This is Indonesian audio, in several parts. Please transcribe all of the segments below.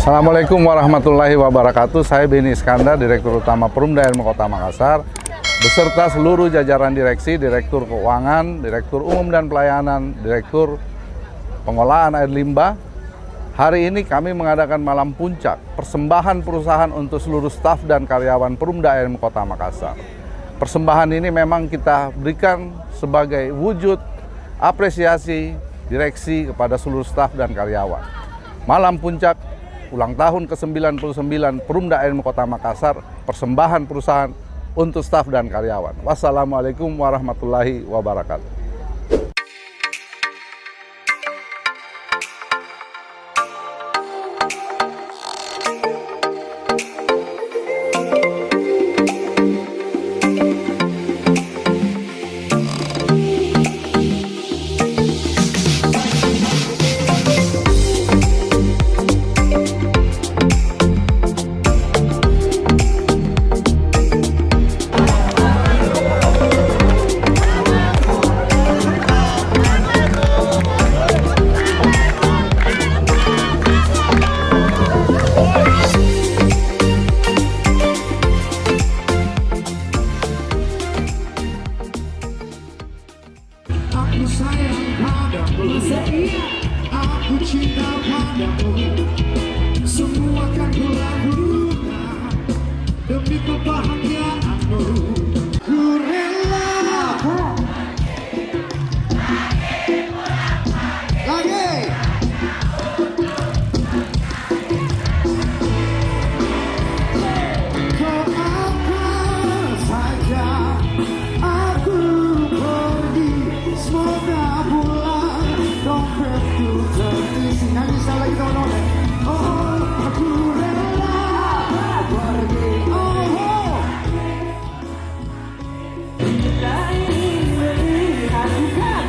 Assalamualaikum warahmatullahi wabarakatuh. Saya Beni Iskandar, Direktur Utama Perumda Ilmu Kota Makassar, beserta seluruh jajaran direksi, Direktur Keuangan, Direktur Umum dan Pelayanan, Direktur Pengolahan Air Limbah. Hari ini kami mengadakan malam puncak persembahan perusahaan untuk seluruh staf dan karyawan Perumda Ilmu Kota Makassar. Persembahan ini memang kita berikan sebagai wujud apresiasi direksi kepada seluruh staf dan karyawan. Malam puncak ulang tahun ke-99 Perumda Ilmu Kota Makassar, persembahan perusahaan untuk staf dan karyawan. Wassalamualaikum warahmatullahi wabarakatuh. Aku sayang padamu, aku cinta padamu. Semua kan berlakukan demi kebahagiaanmu. Ku rela lagi. Kau akan saja aku pergi. Semoga pulang dompetku terisi. Nyanyi sekali lagi teman-teman. Oh, aku rela pergi. Oh, kita ingin melihat bukan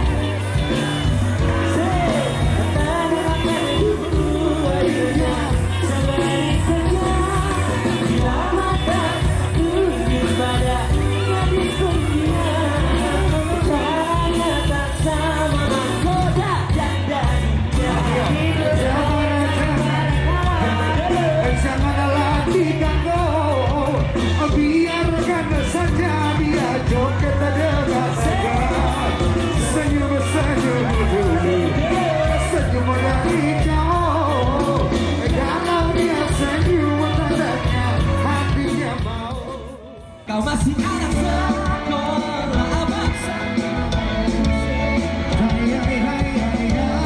biarkan saja dia joget dengan saja. Senyum-senyum dulu, senyum dari kau. Kalau dia senyum tandanya hatinya mau. Kau masih anak sekolah apa? Hai, hai, hai, hai, hai.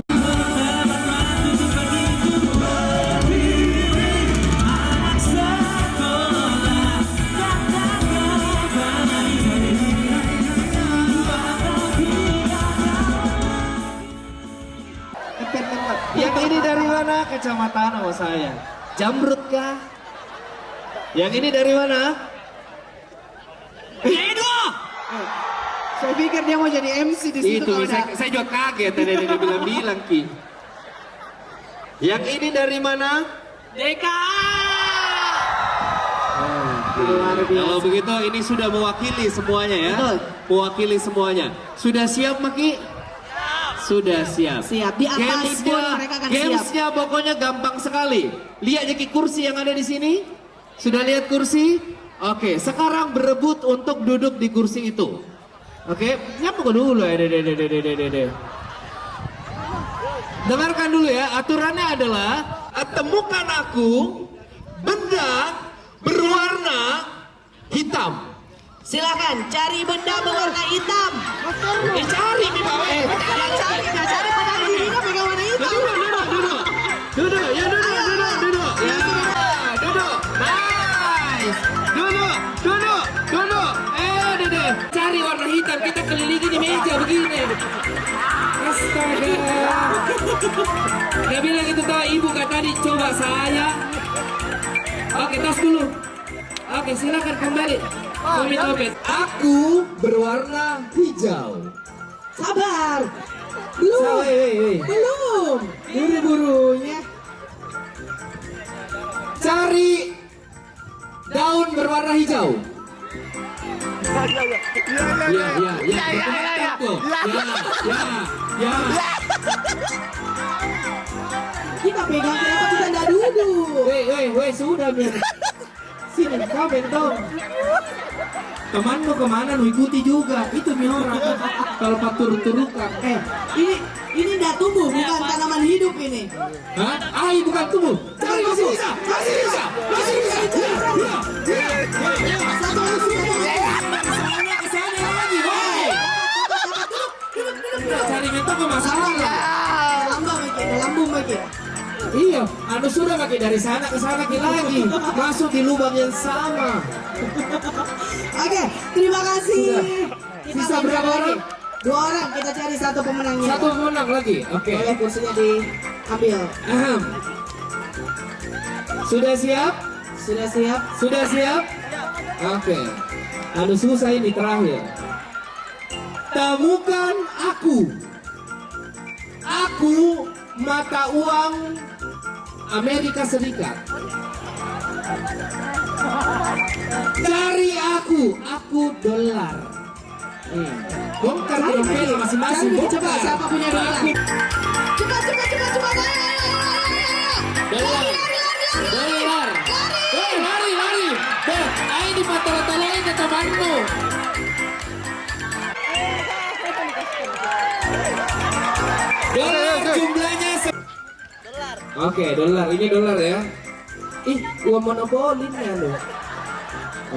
Yang ini dari mana? Kecamatan sama saya. Jamrut kah? Yang ini dari mana? Edo! Saya pikir dia mau jadi MC di situ. Itu saya juga kaget tadi dia bilang Ki. Yang ini dari mana? DKA! Luar biasa. Kalau begitu ini sudah mewakili semuanya ya. Betul. Mewakili semuanya. Sudah siap Maki? Sudah siap. Siap. Di atas pun mereka akan siap. Gamesnya pokoknya gampang sekali. Lihat Jeki kursi yang ada di sini. Sudah lihat kursi? Oke, sekarang berebut untuk duduk di kursi itu. Oke, nyapa dulu ya. Dengarkan dulu ya. Aturannya adalah temukan aku benda berwarna hitam. Silakan cari benda berwarna hitam. Cari nih Pak. Cari pada dirinya pegang warna hitam. Duduk. Ya duduk. Nice. Duduk. Dede. Cari warna hitam, kita kelilingi di meja begini. Astaga. Dia bilang itu tahu ibu kata tadi coba saya. Oke, tos dulu. Oke, silakan kembali. Dompet. Aku berwarna hijau. Sabar. Belum. Belum. Buru-burunya. Cari daun berwarna hijau. Kita pegang kenapa kita nggak duduk? weh, sudah biar. Sini, kau bentong. Temanmu kemana? Lu ikuti juga. Itu mi orang. Kalau pak turut-turukan. Ini nggak tumbuh, bukan tanaman hidup ini. Hah? Bukan tumbuh. Cari masih bisa. Kesana lagi, woi. Cari mentong ke masalah lah. Lambung lagi. Iya, sudah pakai dari sana ke sana lagi. Masuk di lubang yang sama. Oke, terima kasih. Sisa berapa orang? 2 orang, kita cari satu pemenangnya. Satu pemenang lagi. Oke. Boleh kursinya diambil. Sudah siap? Sudah siap? Sudah siap? Oke. Susah ini terakhir. Temukan aku. Aku mata uang Amerika Serikat. Cari aku dolar. Bongkar dompet masing-masing. Coba siapa punya dolar? Cepat. Dolar. Lari. Ayo dipatol-tolongin ke temanmu. Dolar jumlahnya. Oke, dolar. Ini dolar ya. Uang monopolinya loh.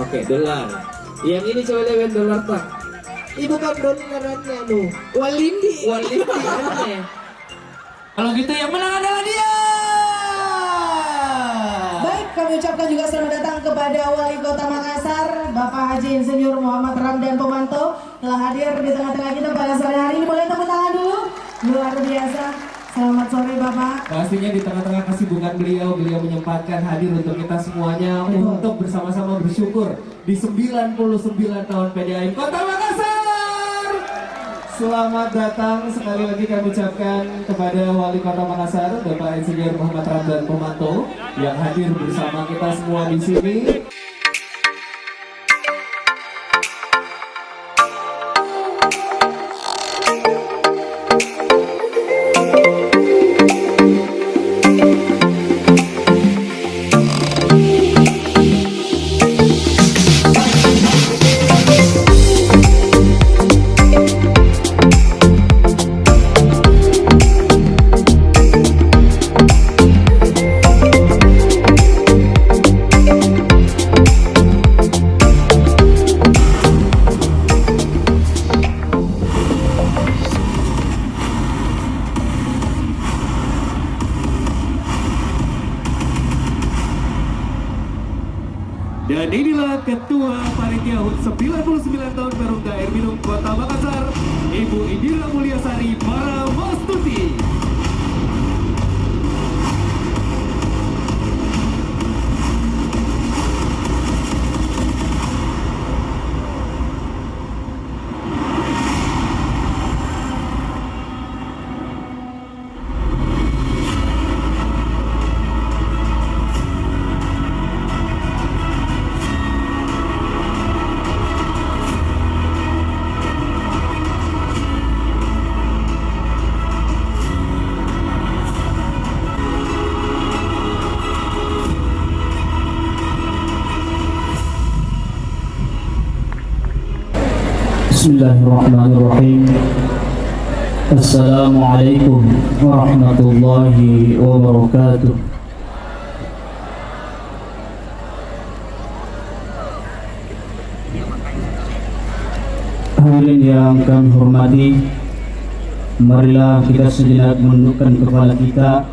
Oke, dolar. Yang ini coba lihat dolar tak. Bukan dolarannya loh. Walindi. Aneh. Kalau gitu yang menang adalah dia. Baik, kami ucapkan juga selamat datang kepada Wali Kota Makassar, Bapak Haji Insinyur Muhammad Ramdan Pomanto telah hadir di tengah-tengah kita pada sore hari ini. Boleh tepuk tangan dulu. Luar biasa. Selamat sore Bapak. Pastinya di tengah-tengah kesibukan beliau menyempatkan hadir untuk kita semuanya untuk bersama-sama bersyukur di 99 tahun PDAM Kota Makassar. Selamat datang sekali lagi kami ucapkan kepada Wali Kota Makassar, Bapak Insinyur Muhammad Ramdan Pomanto yang hadir bersama kita semua di sini. Dan inilah Ketua Panitia HUT 99 tahun Perumda Air Minum Kota Makassar, Ibu Indira Mulyasari Paramastuti. Bismillahirrahmanirrahim. Assalamualaikum warahmatullahi wabarakatuh. Hadirin yang kami hormati, marilah kita sejenak menundukkan kepala kita,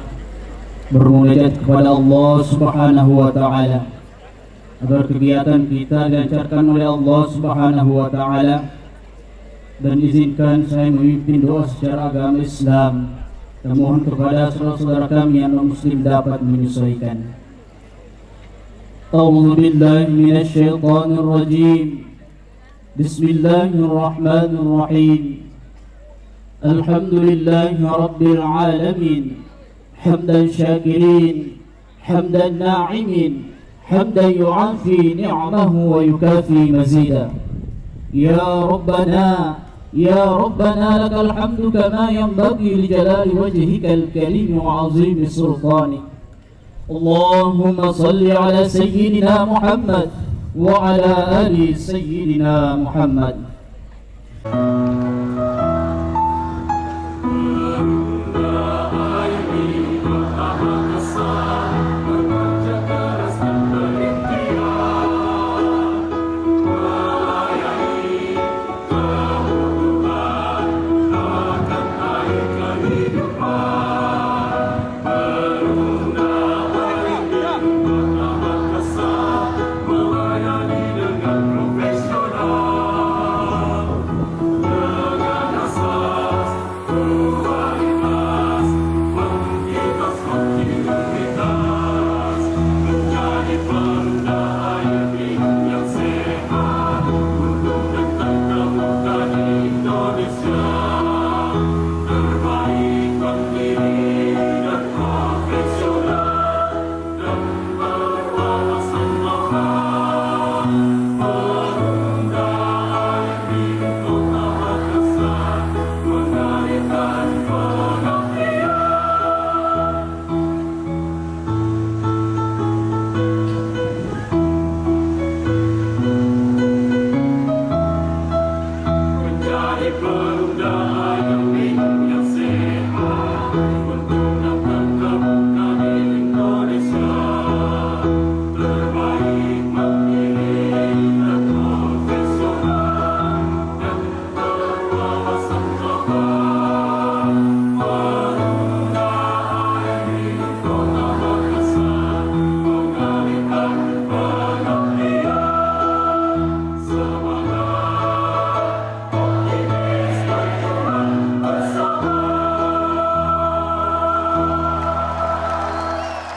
bermunajat kepada Allah Subhanahu wa taala agar kegiatan kita dilancarkan oleh Allah Subhanahu wa taala. Dan izinkan saya memimpin doa secara agama Islam dan mohon kepada saudara-saudara kami yang non-muslim dapat menyesuaikan. A'udzu billahi minasyaitonir rajim. Bismillahirrahmanirrahim. Alhamdulillahi rabbil alamin. Hamdan syakirin, hamdan na'imin, hamdan yu'afi ni'amahu wa yukafi mazida. Ya Rabbana, Ya Rabbana lakal hamdu kama yanbaghi li jalali wajhikal karim wa azimi sultanik. اللهم صل على سيدنا محمد وعلى آل سيدنا محمد.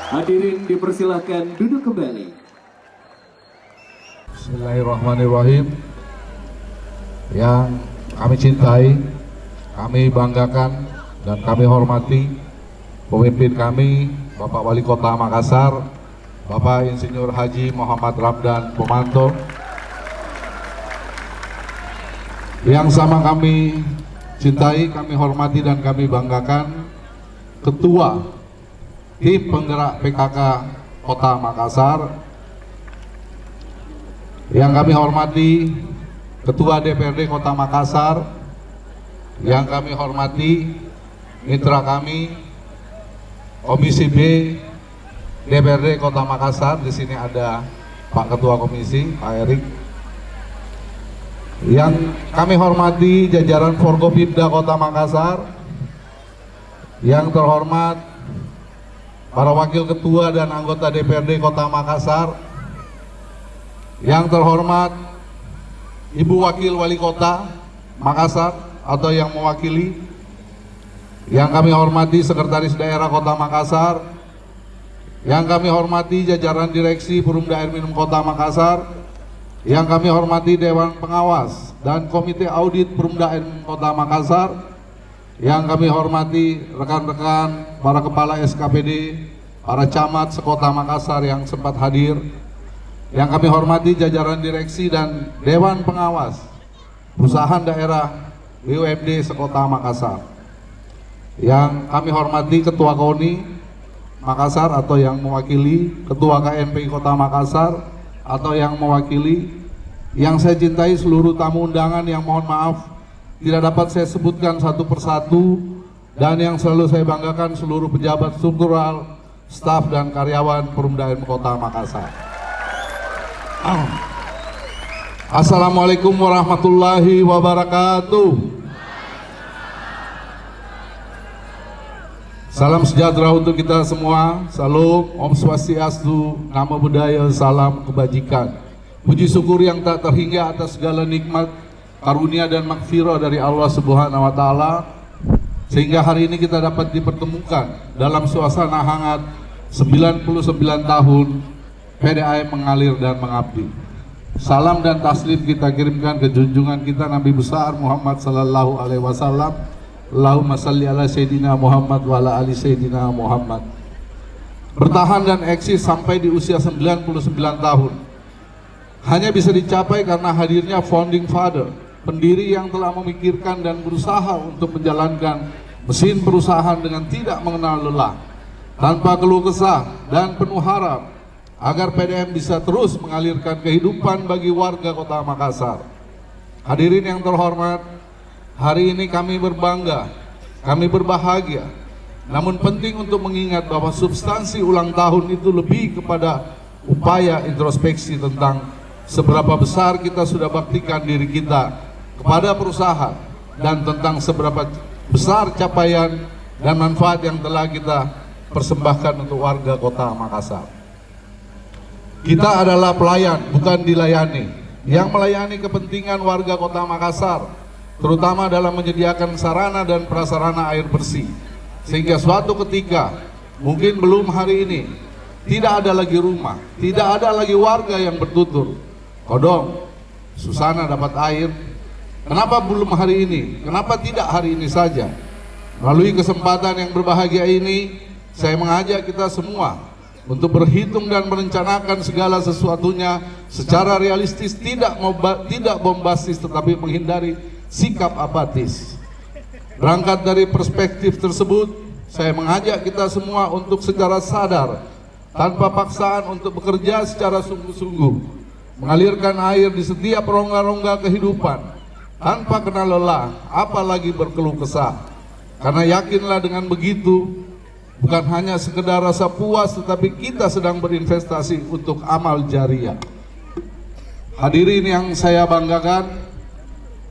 Hadirin dipersilahkan duduk kembali. Bismillahirrahmanirrahim. Yang kami cintai, kami banggakan, dan kami hormati pemimpin kami, Bapak Wali Kota Makassar, Bapak Insinyur Haji Muhammad Ramdan Pomanto. Yang sama kami cintai, kami hormati, dan kami banggakan Ketua Tim Penggerak PKK Kota Makassar. Yang kami hormati Ketua DPRD Kota Makassar. Yang kami hormati mitra kami Komisi B DPRD Kota Makassar. Di sini ada Pak Ketua Komisi, Pak Erik. Yang kami hormati jajaran Forkopimda Kota Makassar. Yang terhormat para wakil ketua dan anggota DPRD Kota Makassar. Yang terhormat Ibu Wakil Wali Kota Makassar atau yang mewakili. Yang kami hormati Sekretaris Daerah Kota Makassar. Yang kami hormati jajaran Direksi Perumda Air Minum Kota Makassar. Yang kami hormati Dewan Pengawas dan Komite Audit Perumda Air Minum Kota Makassar. Yang kami hormati rekan-rekan para kepala SKPD, para camat sekota Makassar yang sempat hadir. Yang kami hormati jajaran direksi dan Dewan Pengawas Perusahaan Daerah BUMD sekota Makassar. Yang kami hormati Ketua KONI Makassar atau yang mewakili, Ketua KNPI Kota Makassar atau yang mewakili. Yang saya cintai seluruh tamu undangan yang mohon maaf tidak dapat saya sebutkan satu persatu, dan yang selalu saya banggakan seluruh pejabat struktural, staf dan karyawan Perumda Air Kota Makassar. Assalamualaikum warahmatullahi wabarakatuh. Salam sejahtera untuk kita semua. Salam, Om Swastiastu, Namo Buddhaya, salam kebajikan. Puji syukur yang tak terhingga atas segala nikmat, karunia dan makfirah dari Allah Subhanahu wa Ta'ala, sehingga hari ini kita dapat dipertemukan dalam suasana hangat 99 tahun PDAM mengalir dan mengabdi. Salam dan taslim kita kirimkan ke junjungan kita Nabi besar Muhammad sallallahu alaihi wasallam. Allahumma salli ala Sayyidina Muhammad wa ala ali Sayyidina Muhammad. Bertahan dan eksis sampai di usia 99 tahun hanya bisa dicapai karena hadirnya founding father, pendiri yang telah memikirkan dan berusaha untuk menjalankan mesin perusahaan dengan tidak mengenal lelah. tanpa keluh kesah dan penuh harap agar PDM bisa terus mengalirkan kehidupan bagi warga Kota Makassar. Hadirin yang terhormat, hari ini kami berbangga, kami berbahagia. Namun penting untuk mengingat bahwa substansi ulang tahun itu lebih kepada upaya introspeksi tentang seberapa besar kita sudah baktikan diri kita kepada perusahaan dan tentang seberapa besar capaian dan manfaat yang telah kita persembahkan untuk warga Kota Makassar. Kita adalah pelayan, bukan dilayani, yang melayani kepentingan warga Kota Makassar, terutama dalam menyediakan sarana dan prasarana air bersih, sehingga suatu ketika, mungkin belum hari ini, tidak ada lagi rumah, tidak ada lagi warga yang bertutur, "Kodong, Susana dapat air, kenapa belum hari ini? Kenapa tidak hari ini saja?" Melalui kesempatan yang berbahagia ini, saya mengajak kita semua untuk berhitung dan merencanakan segala sesuatunya secara realistis, tidak bombastis, tetapi menghindari sikap apatis. Berangkat dari perspektif tersebut, saya mengajak kita semua untuk secara sadar, tanpa paksaan, untuk bekerja secara sungguh-sungguh, mengalirkan air di setiap rongga-rongga kehidupan, tanpa kenal lelah, apalagi berkeluh kesah. Karena yakinlah dengan begitu, bukan hanya sekedar rasa puas, tetapi kita sedang berinvestasi untuk amal jariah. Hadirin yang saya banggakan,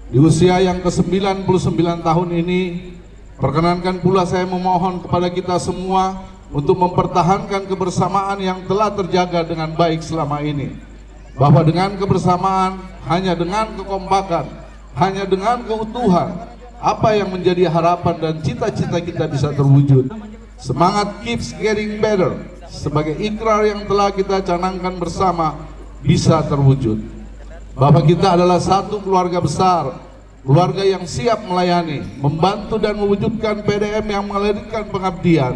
di usia yang ke-99 tahun ini, perkenankan pula saya memohon kepada kita semua untuk mempertahankan kebersamaan yang telah terjaga dengan baik selama ini. Bahwa dengan kebersamaan, hanya dengan kekompakan, hanya dengan keutuhan, apa yang menjadi harapan dan cita-cita kita bisa terwujud. Semangat keeps getting better sebagai ikrar yang telah kita canangkan bersama bisa terwujud. Bahwa kita adalah satu keluarga besar, keluarga yang siap melayani, membantu dan mewujudkan PDM yang melahirkan pengabdian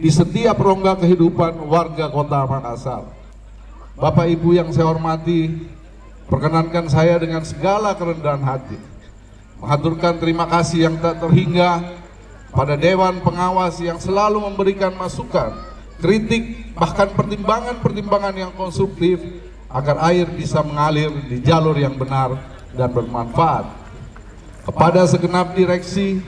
di setiap rongga kehidupan warga Kota Makassar. Bapak Ibu yang saya hormati, perkenankan saya dengan segala kerendahan hati mengaturkan terima kasih yang tak terhingga pada Dewan Pengawas yang selalu memberikan masukan, kritik, bahkan pertimbangan-pertimbangan yang konstruktif agar air bisa mengalir di jalur yang benar dan bermanfaat. Kepada segenap direksi,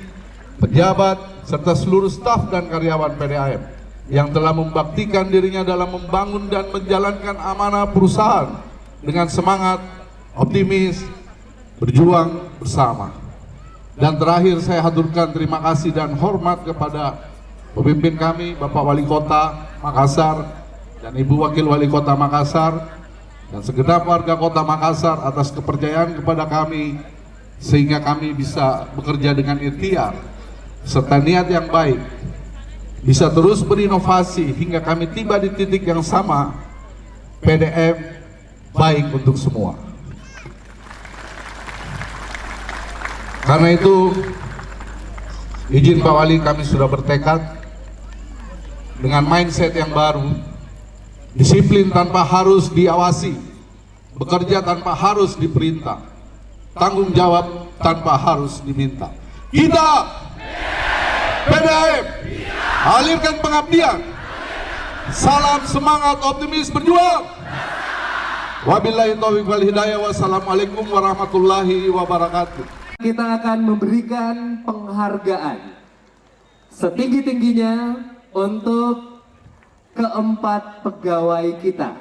pejabat, serta seluruh staf dan karyawan PDAM yang telah membaktikan dirinya dalam membangun dan menjalankan amanah perusahaan dengan semangat, optimis, berjuang bersama. Dan terakhir saya haturkan terima kasih dan hormat kepada pemimpin kami, Bapak Wali Kota Makassar dan Ibu Wakil Wali Kota Makassar dan segenap warga Kota Makassar atas kepercayaan kepada kami, sehingga kami bisa bekerja dengan ikhtiar serta niat yang baik, bisa terus berinovasi hingga kami tiba di titik yang sama, PDM baik untuk semua. Karena itu, izin Pak Wali, kami sudah bertekad dengan mindset yang baru, disiplin tanpa harus diawasi, bekerja tanpa harus diperintah, tanggung jawab tanpa harus diminta. Kita PDAM alirkan pengabdian, salam semangat optimis berjuang. Wabillahi taufiq wal hidayah. Wassalamualaikum warahmatullahi wabarakatuh. Kita akan memberikan penghargaan setinggi-tingginya untuk keempat pegawai kita.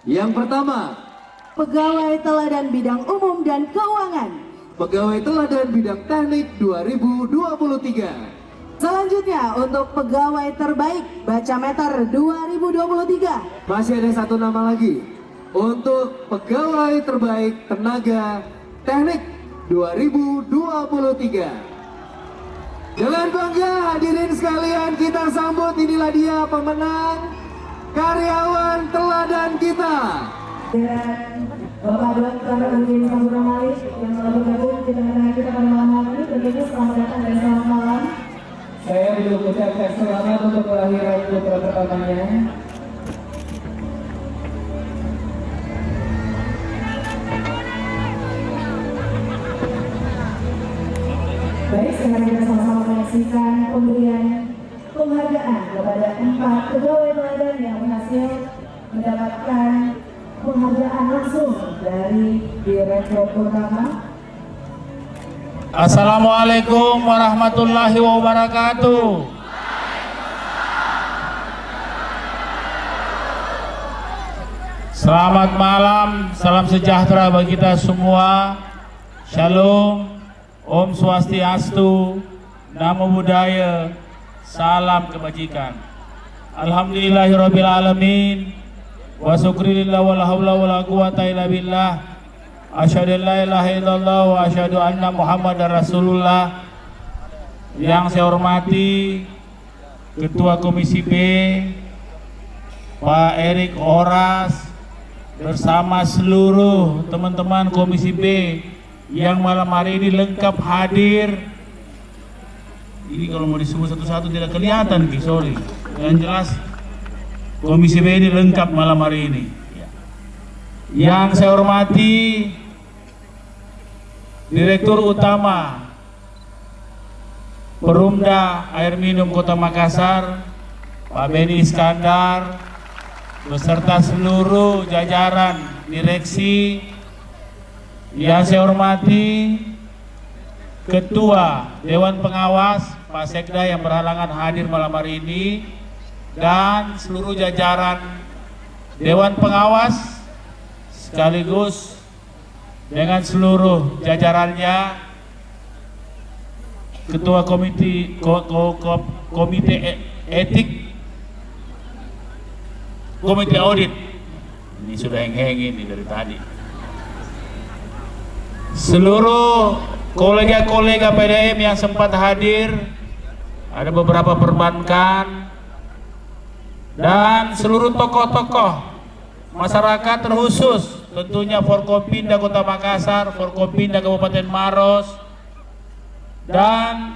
Yang pertama, Pegawai Teladan Bidang Umum dan Keuangan. Pegawai Teladan Bidang Teknik 2023. Selanjutnya untuk Pegawai Terbaik Bacameter 2023. Masih ada satu nama lagi untuk Pegawai Terbaik Tenaga Teknik 2023. Dengan bangga hadirin sekalian kita sambut, inilah dia pemenang karyawan teladan kita. Dan Bapak Dr. Andin Samudra Malik yang selalu bergabung di tengah-tengah kita pada malam hari ini, tentunya selamat datang dan selamat malam. Saya juga mengucapkan selamat untuk kelahiran putra pertamanya. Baik, sekarang kita sama-sama menyaksikan pemberian penghargaan kepada 4 pegawai teladan yang berhasil mendapatkan penghargaan langsung dari Direktur Utama. Assalamualaikum warahmatullahi wabarakatuh. Selamat malam, salam sejahtera bagi kita semua. Shalom, Om Swastiastu, Namo Buddhaya, salam kebajikan. Alhamdulillahirabbil alamin. Wa syukurillah wala haula wala quwata illa billah. Asyhadu an la ilaha illallah wa asyhadu anna Muhammadar Rasulullah. Yang saya hormati Ketua Komisi B Pak Erik Horas bersama seluruh teman-teman Komisi B yang malam hari ini lengkap hadir. Ini kalau mau disebut satu-satu tidak kelihatan, sorry. Yang jelas Komisi B ini lengkap malam hari ini. Yang saya hormati Direktur Utama Perumda Air Minum Kota Makassar, Pak Beni Iskandar, beserta seluruh jajaran direksi. Yang saya hormati Ketua Dewan Pengawas Pak Sekda yang berhalangan hadir malam hari ini, dan seluruh jajaran Dewan Pengawas sekaligus dengan seluruh jajarannya, Ketua Komite Etik, Komite Audit, ini sudah heng-heng ini dari tadi. Seluruh kolega-kolega PDM yang sempat hadir, ada beberapa perbankan, dan seluruh tokoh-tokoh masyarakat terkhusus tentunya Forkopimda Kota Makassar, Forkopimda Kabupaten Maros, dan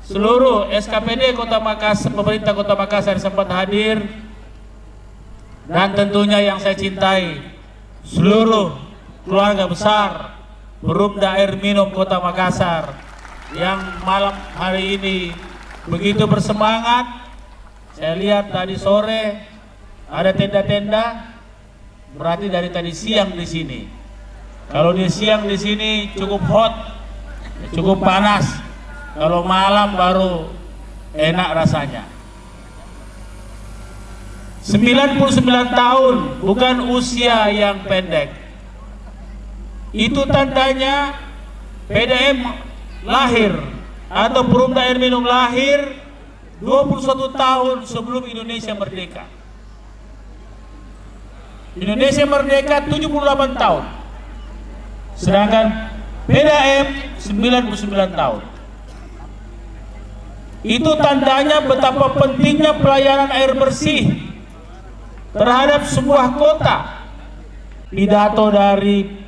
seluruh SKPD Kota Makassar, pemerintah Kota Makassar sempat hadir. Dan tentunya yang saya cintai, seluruh keluarga besar Perumda Air Minum Kota Makassar yang malam hari ini begitu bersemangat. Saya lihat tadi sore ada tenda-tenda, berarti dari tadi siang di sini. Kalau di siang di sini cukup hot, cukup panas. Kalau malam baru enak rasanya. 99 tahun bukan usia yang pendek. Itu tandanya PDM lahir atau Perumda Air Minum lahir 21 tahun sebelum Indonesia merdeka. Indonesia merdeka 78 tahun. Sedangkan PDM 99 tahun. Itu tandanya betapa pentingnya pelayanan air bersih terhadap sebuah kota. Pidato dari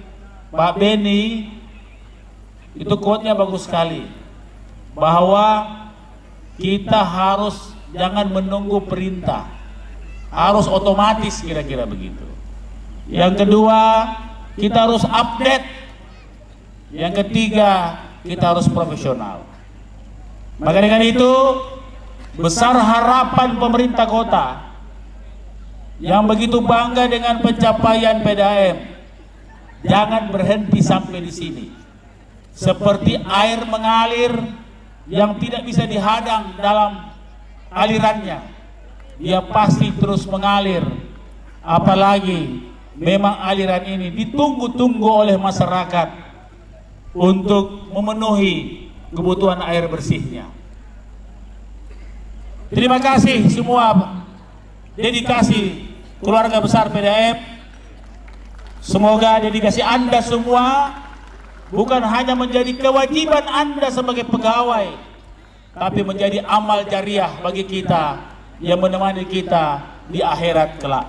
Pak Beni itu quote-nya bagus sekali, bahwa kita harus jangan menunggu perintah, harus otomatis, kira-kira begitu. Yang kedua, kita harus update. Yang ketiga, kita harus profesional. Maka dengan itu besar harapan pemerintah kota yang begitu bangga dengan pencapaian PDAM, jangan berhenti sampai di sini. Seperti air mengalir yang tidak bisa dihadang dalam alirannya, dia pasti terus mengalir. Apalagi memang aliran ini ditunggu-tunggu oleh masyarakat untuk memenuhi kebutuhan air bersihnya. Terima kasih semua dedikasi keluarga besar PDAM. Semoga dedikasi Anda semua bukan hanya menjadi kewajiban Anda sebagai pegawai, tapi menjadi amal jariah bagi kita yang menemani kita di akhirat kelak.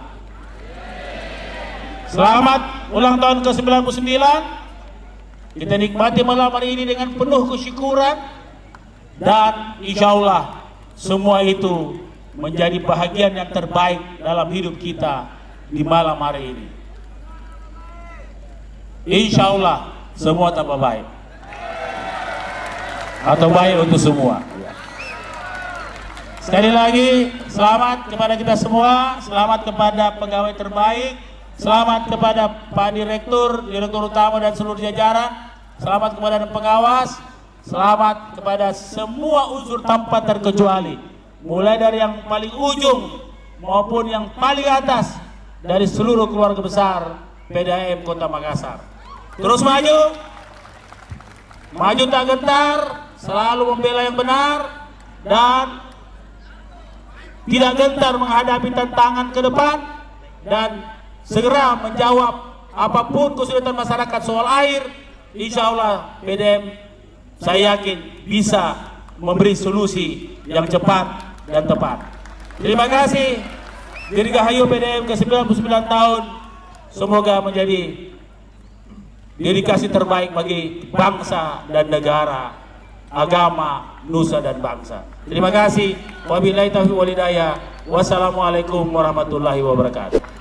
Selamat ulang tahun ke-99. Kita nikmati malam hari ini dengan penuh kesyukuran, dan insya Allah semua itu menjadi bahagian yang terbaik dalam hidup kita di malam hari ini. Insya Allah semua tambah baik, atau baik untuk semua. Sekali lagi, selamat kepada kita semua, selamat kepada pegawai terbaik, selamat kepada Pak Direktur, Direktur Utama dan seluruh jajaran, selamat kepada pengawas, selamat kepada semua unsur tanpa terkecuali, mulai dari yang paling ujung maupun yang paling atas dari seluruh keluarga besar PDAM Kota Makassar. Terus maju, maju tak gentar, selalu membela yang benar, dan tidak gentar menghadapi tantangan ke depan, dan segera menjawab apapun kesulitan masyarakat soal air. Insya Allah PDM saya yakin bisa memberi solusi yang cepat dan tepat. Terima kasih. Dirgahayu PDM ke 99 tahun, semoga menjadi dedikasi terbaik bagi bangsa dan negara, agama, nusa dan bangsa. Terima kasih. Wabillahi taufiq wal hidayah. Wassalamualaikum warahmatullahi wabarakatuh.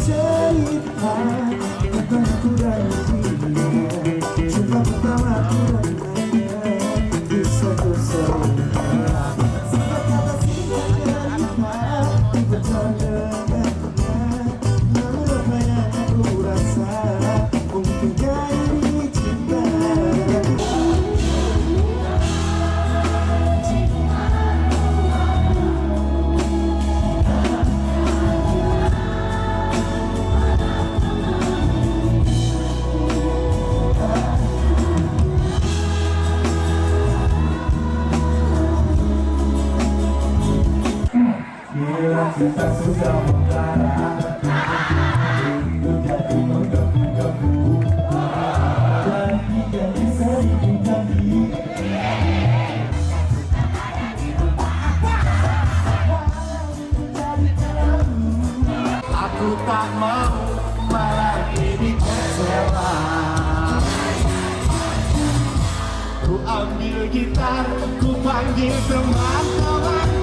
cerita tentang aku dan dia. Cinta pertamaku dan hanya bisa ku cerita. Singkat kata singkat cerita bertanda dengannya. Namun apa yang aku rasa mungkin jadi cinta. Bila kita sudah membara, itu jadi menggebu-gebu. Dan tidak bisa dihindari. Aku tak mau malah ini kecewa. Ku ambil gitar, ku panggil teman-temanku.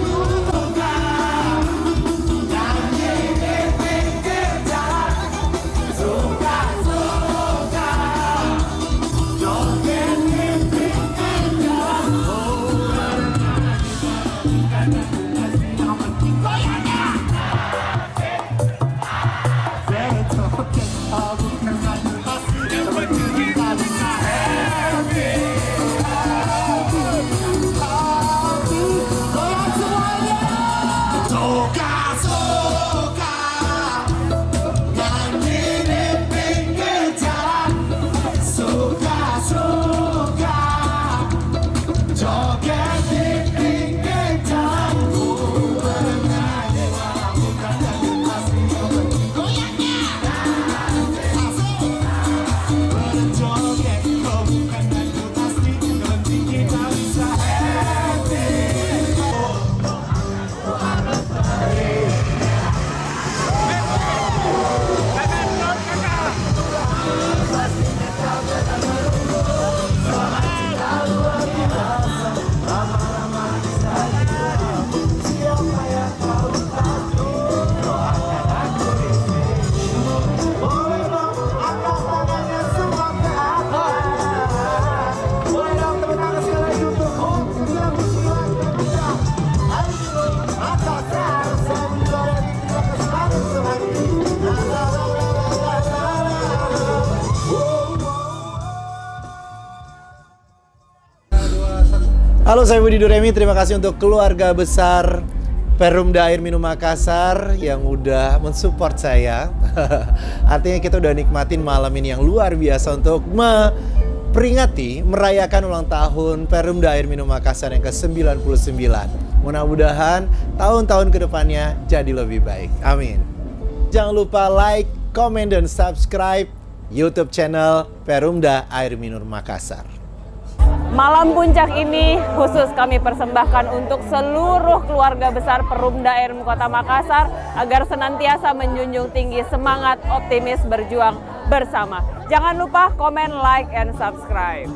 Halo, saya Budi Duremi. Terima kasih untuk keluarga besar Perumda Air Minum Makassar yang udah mensupport saya. Artinya kita udah nikmatin malam ini yang luar biasa untuk memperingati, merayakan ulang tahun Perumda Air Minum Makassar yang ke-99. Mudah-mudahan tahun-tahun kedepannya jadi lebih baik. Amin. Jangan lupa like, komen, dan subscribe YouTube channel Perumda Air Minum Makassar. Malam puncak ini khusus kami persembahkan untuk seluruh keluarga besar Perumda Air Kota Makassar agar senantiasa menjunjung tinggi semangat optimis berjuang bersama. Jangan lupa komen, like, and subscribe.